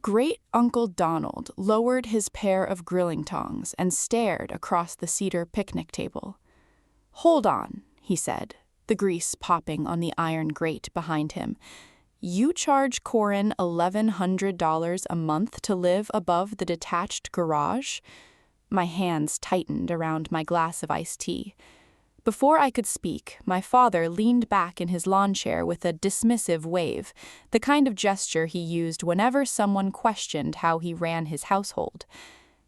Great Uncle Donald lowered his pair of grilling tongs and stared across the cedar picnic table. "Hold on," he said, the grease popping on the iron grate behind him. "You charge Corin $1,100 a month to live above the detached garage?" My hands tightened around my glass of iced tea. Before I could speak, my father leaned back in his lawn chair with a dismissive wave, the kind of gesture he used whenever someone questioned how he ran his household.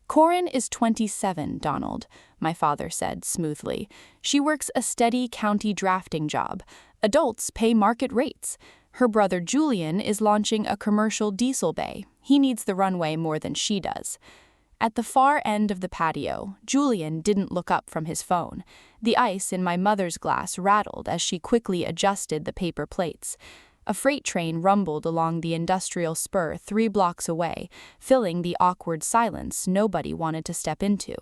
"Corin is 27, Donald," my father said smoothly. "She works a steady county drafting job. Adults pay market rates. Her brother Julian is launching a commercial diesel bay. He needs the runway more than she does." At the far end of the patio, Julian didn't look up from his phone. The ice in my mother's glass rattled as she quickly adjusted the paper plates. A freight train rumbled along the industrial spur 3 blocks away, filling the awkward silence nobody wanted to step into.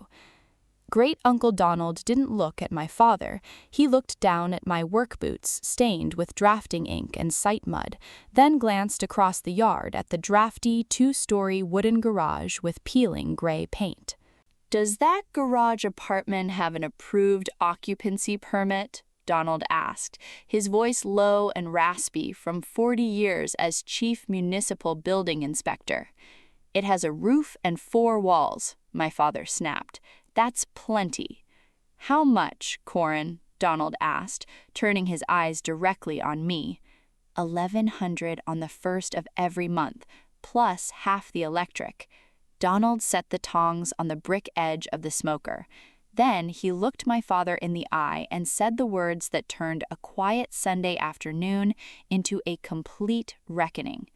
Great Uncle Donald didn't look at my father. He looked down at my work boots stained with drafting ink and sight mud, then glanced across the yard at the drafty 2-story wooden garage with peeling gray paint. "Does that garage apartment have an approved occupancy permit?" Donald asked, his voice low and raspy from 40 years as chief municipal building inspector. "It has a roof and 4 walls," my father snapped. "That's plenty." "How much, Corin?" Donald asked, turning his eyes directly on me. $1,100 on the first of every month, plus half the electric." Donald set the tongs on the brick edge of the smoker. Then he looked my father in the eye and said the words that turned a quiet Sunday afternoon into a complete reckoning.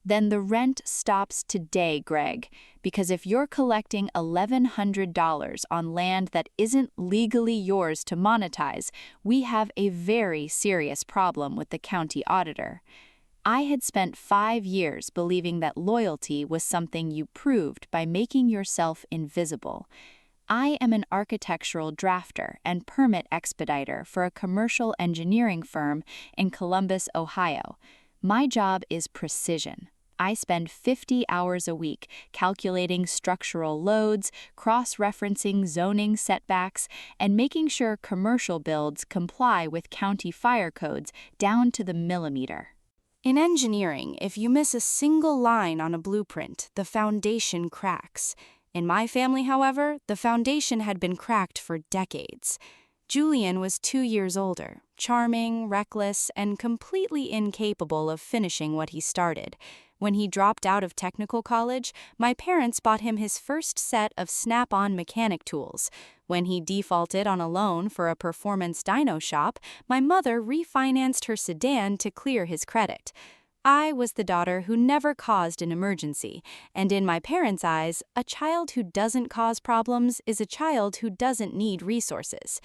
"Then the rent stops today, Greg, because if you're collecting $1,100 on land that isn't legally yours to monetize, we have a very serious problem with the county auditor." I had spent 5 years believing that loyalty was something you proved by making yourself invisible. I am an architectural drafter and permit expediter for a commercial engineering firm in Columbus, Ohio. My job is precision. I spend 50 hours a week calculating structural loads, cross-referencing zoning setbacks, and making sure commercial builds comply with county fire codes down to the millimeter. In engineering, if you miss a single line on a blueprint, the foundation cracks. In my family, however, the foundation had been cracked for decades. Julian was 2 years older, charming, reckless, and completely incapable of finishing what he started. When he dropped out of technical college, my parents bought him his first set of Snap-on mechanic tools. When he defaulted on a loan for a performance dyno shop, my mother refinanced her sedan to clear his credit. I was the daughter who never caused an emergency, and in my parents' eyes, a child who doesn't cause problems is a child who doesn't need resources.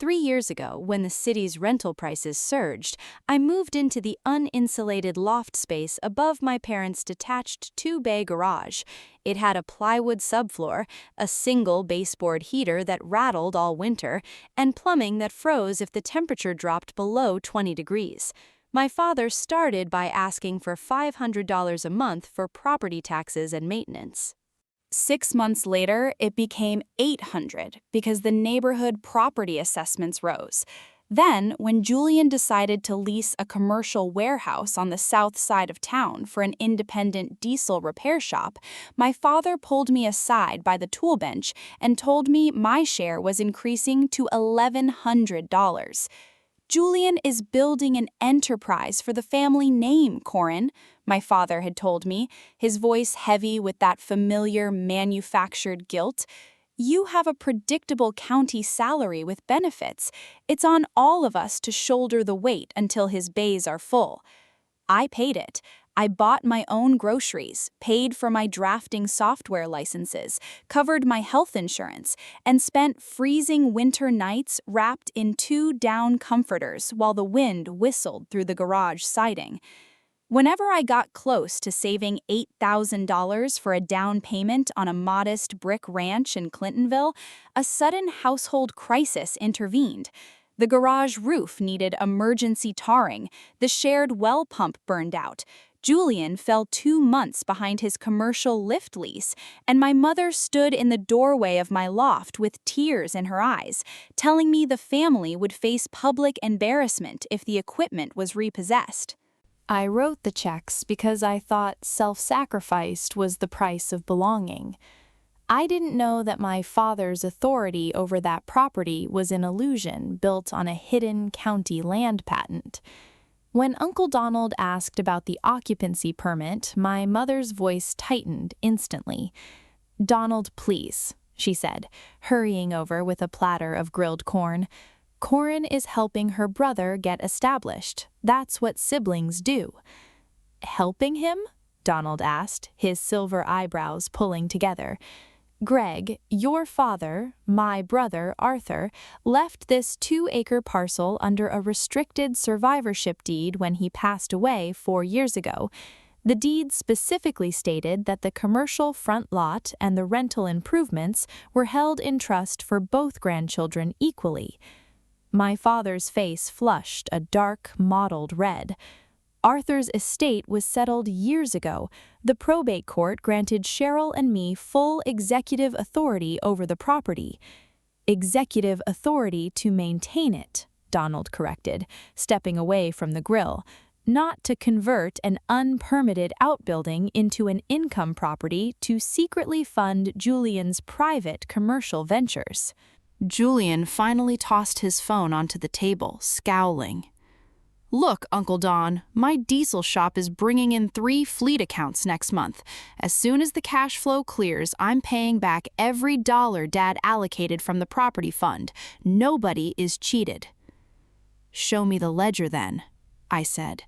3 years ago, when the city's rental prices surged, I moved into the uninsulated loft space above my parents' detached 2-bay garage. It had a plywood subfloor, a single baseboard heater that rattled all winter, and plumbing that froze if the temperature dropped below 20 degrees. My father started by asking for $500 a month for property taxes and maintenance. 6 months later, it became $800 because the neighborhood property assessments rose. Then, when Julian decided to lease a commercial warehouse on the south side of town for an independent diesel repair shop, my father pulled me aside by the tool bench and told me my share was increasing to $1,100. "Julian is building an enterprise for the family name, Corin," my father had told me, his voice heavy with that familiar manufactured guilt. "You have a predictable county salary with benefits. It's on all of us to shoulder the weight until his bays are full." I paid it. I bought my own groceries, paid for my drafting software licenses, covered my health insurance, and spent freezing winter nights wrapped in 2 down comforters while the wind whistled through the garage siding. Whenever I got close to saving $8,000 for a down payment on a modest brick ranch in Clintonville, a sudden household crisis intervened. The garage roof needed emergency tarring, the shared well pump burned out, Julian fell 2 months behind his commercial lift lease, and my mother stood in the doorway of my loft with tears in her eyes, telling me the family would face public embarrassment if the equipment was repossessed. I wrote the checks because I thought self-sacrifice was the price of belonging. I didn't know that my father's authority over that property was an illusion built on a hidden county land patent. When Uncle Donald asked about the occupancy permit, my mother's voice tightened instantly. "Donald, please," she said, hurrying over with a platter of grilled corn. "Corin is helping her brother get established. That's what siblings do." "Helping him?" Donald asked, his silver eyebrows pulling together. "Greg, your father, my brother Arthur, left this 2-acre parcel under a restricted survivorship deed when he passed away 4 years ago. The deed specifically stated that the commercial front lot and the rental improvements were held in trust for both grandchildren equally." My father's face flushed a dark, mottled red. "Arthur's estate was settled years ago. The probate court granted Cheryl and me full executive authority over the property." "Executive authority to maintain it," Donald corrected, stepping away from the grill. "Not to convert an unpermitted outbuilding into an income property to secretly fund Julian's private commercial ventures." Julian finally tossed his phone onto the table, scowling. "Look, Uncle Don, my diesel shop is bringing in 3 fleet accounts next month. As soon as the cash flow clears, I'm paying back every dollar Dad allocated from the property fund. Nobody is cheated." "Show me the ledger then," I said.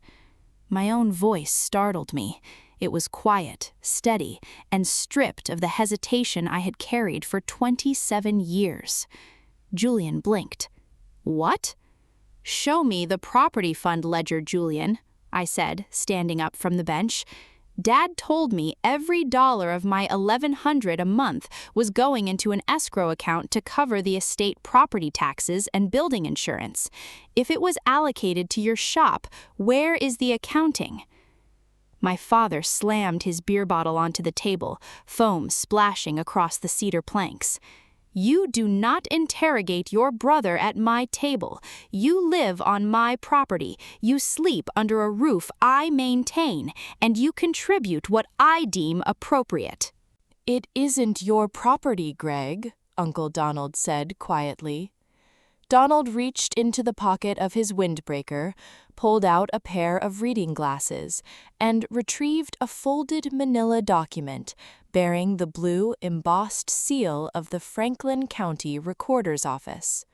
My own voice startled me. It was quiet, steady, and stripped of the hesitation I had carried for 27 years. Julian blinked. "What?" "Show me the property fund ledger, Julian," I said, standing up from the bench. "Dad told me every dollar of my $1,100 a month was going into an escrow account to cover the estate property taxes and building insurance. If it was allocated to your shop, where is the accounting?" My father slammed his beer bottle onto the table, foam splashing across the cedar planks. "You do not interrogate your brother at my table. You live on my property, you sleep under a roof I maintain, and you contribute what I deem appropriate." "It isn't your property, Greg," Uncle Donald said quietly. Donald reached into the pocket of his windbreaker, pulled out a pair of reading glasses, and retrieved a folded manila document bearing the blue embossed seal of the Franklin County Recorder's Office.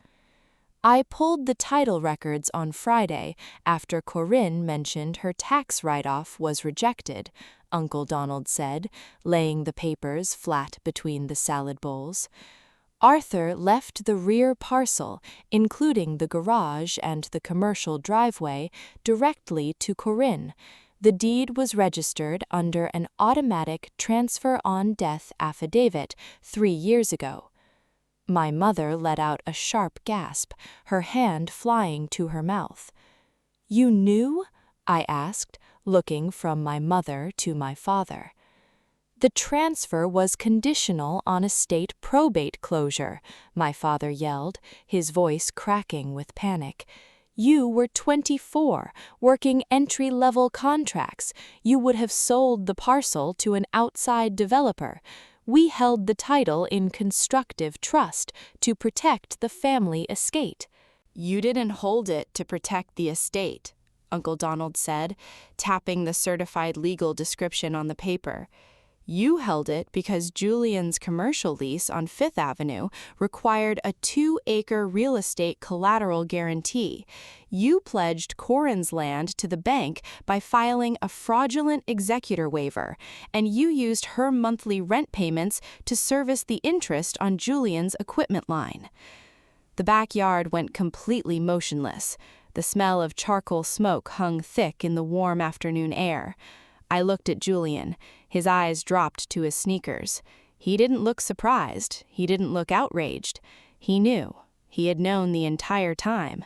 "I pulled the title records on Friday after Corinne mentioned her tax write-off was rejected," Uncle Donald said, laying the papers flat between the salad bowls. "Arthur left the rear parcel, including the garage and the commercial driveway, directly to Corinne. The deed was registered under an automatic transfer-on-death affidavit 3 years ago." My mother let out a sharp gasp, her hand flying to her mouth. "You knew?" I asked, looking from my mother to my father. "The transfer was conditional on estate probate closure," my father yelled, his voice cracking with panic. "You were 24, working entry-level contracts. You would have sold the parcel to an outside developer. We held the title in constructive trust to protect the family estate." "You didn't hold it to protect the estate," Uncle Donald said, tapping the certified legal description on the paper. "You held it because Julian's commercial lease on 5th Avenue required a 2-acre real estate collateral guarantee. You pledged Corinne's land to the bank by filing a fraudulent executor waiver, and you used her monthly rent payments to service the interest on Julian's equipment line." The backyard went completely motionless. The smell of charcoal smoke hung thick in the warm afternoon air. I looked at Julian. His eyes dropped to his sneakers. He didn't look surprised. He didn't look outraged. He knew. He had known the entire time.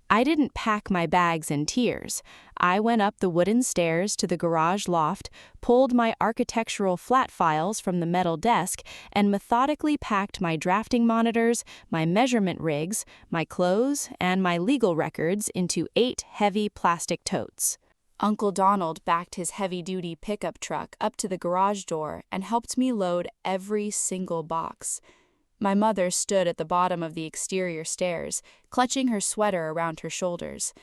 I didn't pack my bags in tears. I went up the wooden stairs to the garage loft, pulled my architectural flat files from the metal desk, and methodically packed my drafting monitors, my measurement rigs, my clothes, and my legal records into 8 heavy plastic totes. Uncle Donald backed his heavy-duty pickup truck up to the garage door and helped me load every single box. My mother stood at the bottom of the exterior stairs, clutching her sweater around her shoulders.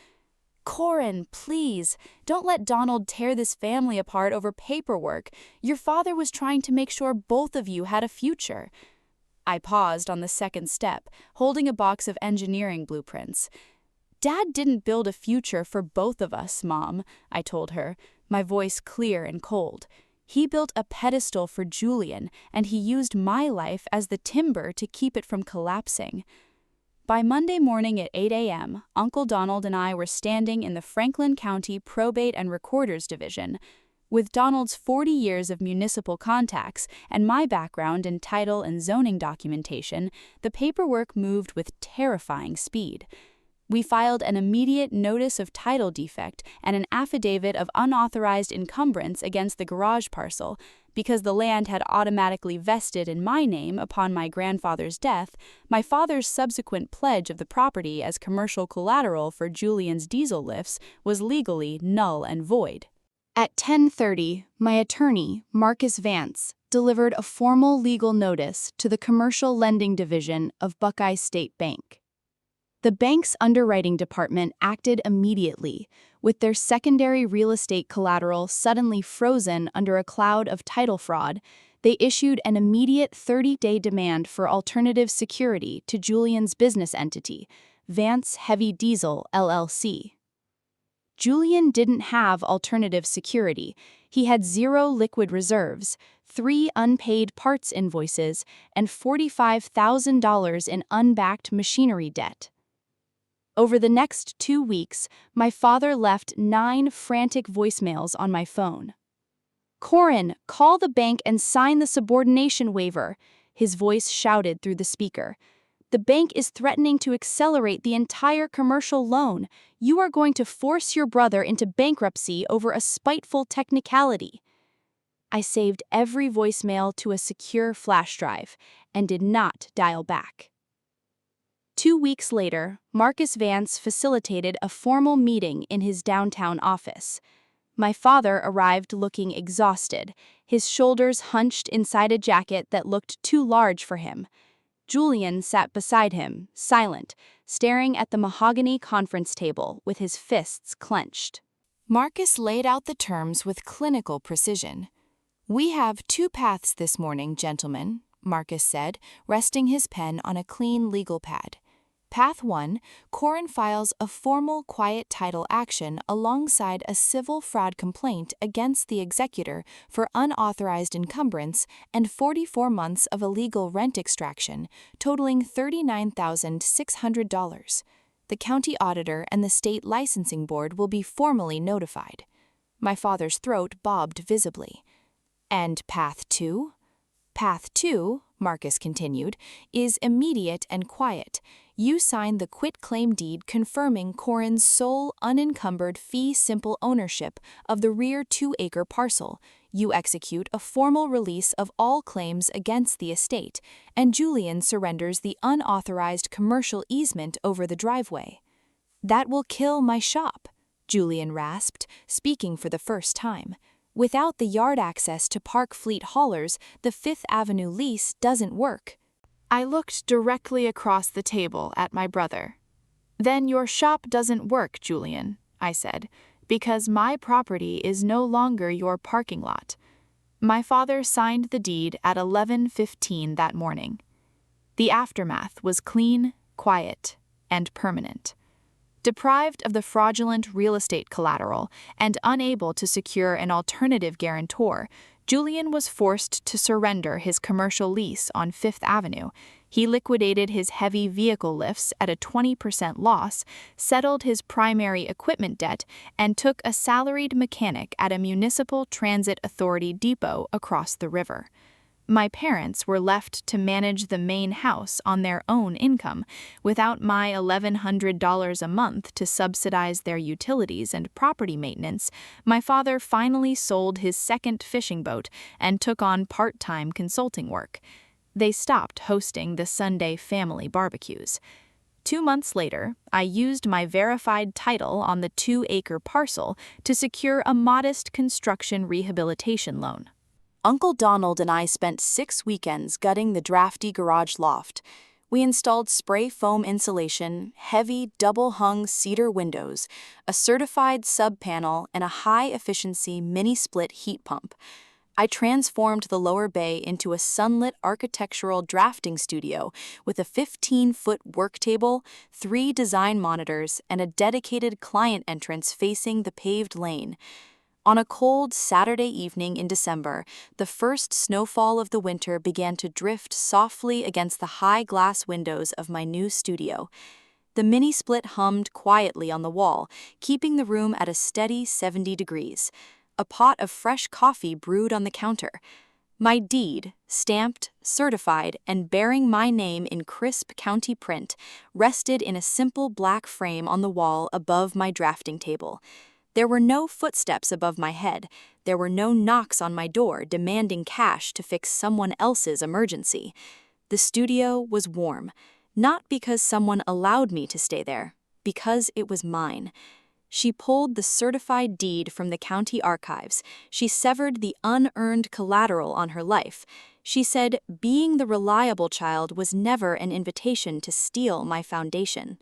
"Corin, please, don't let Donald tear this family apart over paperwork. Your father was trying to make sure both of you had a future." I paused on the second step, holding a box of engineering blueprints. "Dad didn't build a future for both of us, Mom," I told her, my voice clear and cold. "He built a pedestal for Julian, and he used my life as the timber to keep it from collapsing." By Monday morning at 8 a.m., Uncle Donald and I were standing in the Franklin County Probate and Recorders Division. With Donald's 40 years of municipal contacts and my background in title and zoning documentation, the paperwork moved with terrifying speed. We filed an immediate notice of title defect and an affidavit of unauthorized encumbrance against the garage parcel. Because the land had automatically vested in my name upon my grandfather's death, my father's subsequent pledge of the property as commercial collateral for Julian's diesel lifts was legally null and void. At 10:30, my attorney, Marcus Vance, delivered a formal legal notice to the Commercial Lending Division of Buckeye State Bank. The bank's underwriting department acted immediately, with their secondary real estate collateral suddenly frozen under a cloud of title fraud. They issued an immediate 30-day demand for alternative security to Julian's business entity, Vance Heavy Diesel, LLC. Julian didn't have alternative security. He had 0 liquid reserves, 3 unpaid parts invoices, and $45,000 in unbacked machinery debt. Over the next 2 weeks, my father left 9 frantic voicemails on my phone. "Corin, call the bank and sign the subordination waiver," his voice shouted through the speaker. "The bank is threatening to accelerate the entire commercial loan. You are going to force your brother into bankruptcy over a spiteful technicality." I saved every voicemail to a secure flash drive and did not dial back. 2 weeks later, Marcus Vance facilitated a formal meeting in his downtown office. My father arrived looking exhausted, his shoulders hunched inside a jacket that looked too large for him. Julian sat beside him, silent, staring at the mahogany conference table with his fists clenched. Marcus laid out the terms with clinical precision. "We have 2 paths this morning, gentlemen," Marcus said, resting his pen on a clean legal pad. Path 1, Corin files a formal quiet title action alongside a civil fraud complaint against the executor for unauthorized encumbrance and 44 months of illegal rent extraction, totaling $39,600. The county auditor and the state licensing board will be formally notified. My father's throat bobbed visibly. "And Path 2? Path 2, Marcus continued, is immediate and quiet. You sign the quitclaim deed confirming Corin's sole unencumbered fee-simple ownership of the rear 2-acre parcel. You execute a formal release of all claims against the estate, and Julian surrenders the unauthorized commercial easement over the driveway." "That will kill my shop," Julian rasped, speaking for the first time. "Without the yard access to Park Fleet haulers, the 5th Avenue lease doesn't work." I looked directly across the table at my brother. "Then your shop doesn't work, Julian," I said, "because my property is no longer your parking lot." My father signed the deed at 11:15 that morning. The aftermath was clean, quiet, and permanent. Deprived of the fraudulent real estate collateral and unable to secure an alternative guarantor, Julian was forced to surrender his commercial lease on 5th Avenue. He liquidated his heavy vehicle lifts at a 20% loss, settled his primary equipment debt, and took a salaried mechanic at a municipal transit authority depot across the river. My parents were left to manage the main house on their own income, without my $1,100 a month to subsidize their utilities and property maintenance. My father finally sold his second fishing boat and took on part-time consulting work. They stopped hosting the Sunday family barbecues. 2 months later, I used my verified title on the 2-acre parcel to secure a modest construction rehabilitation loan. Uncle Donald and I spent 6 weekends gutting the drafty garage loft. We installed spray foam insulation, heavy double-hung cedar windows, a certified sub-panel, and a high-efficiency mini-split heat pump. I transformed the lower bay into a sunlit architectural drafting studio with a 15-foot work table, 3 design monitors, and a dedicated client entrance facing the paved lane. On a cold Saturday evening in December, the first snowfall of the winter began to drift softly against the high glass windows of my new studio. The mini-split hummed quietly on the wall, keeping the room at a steady 70 degrees. A pot of fresh coffee brewed on the counter. My deed, stamped, certified, and bearing my name in crisp county print, rested in a simple black frame on the wall above my drafting table. There were no footsteps above my head. There were no knocks on my door demanding cash to fix someone else's emergency. The studio was warm, not because someone allowed me to stay there, because it was mine. She pulled the certified deed from the county archives. She severed the unearned collateral on her life. She said being the reliable child was never an invitation to steal my foundation.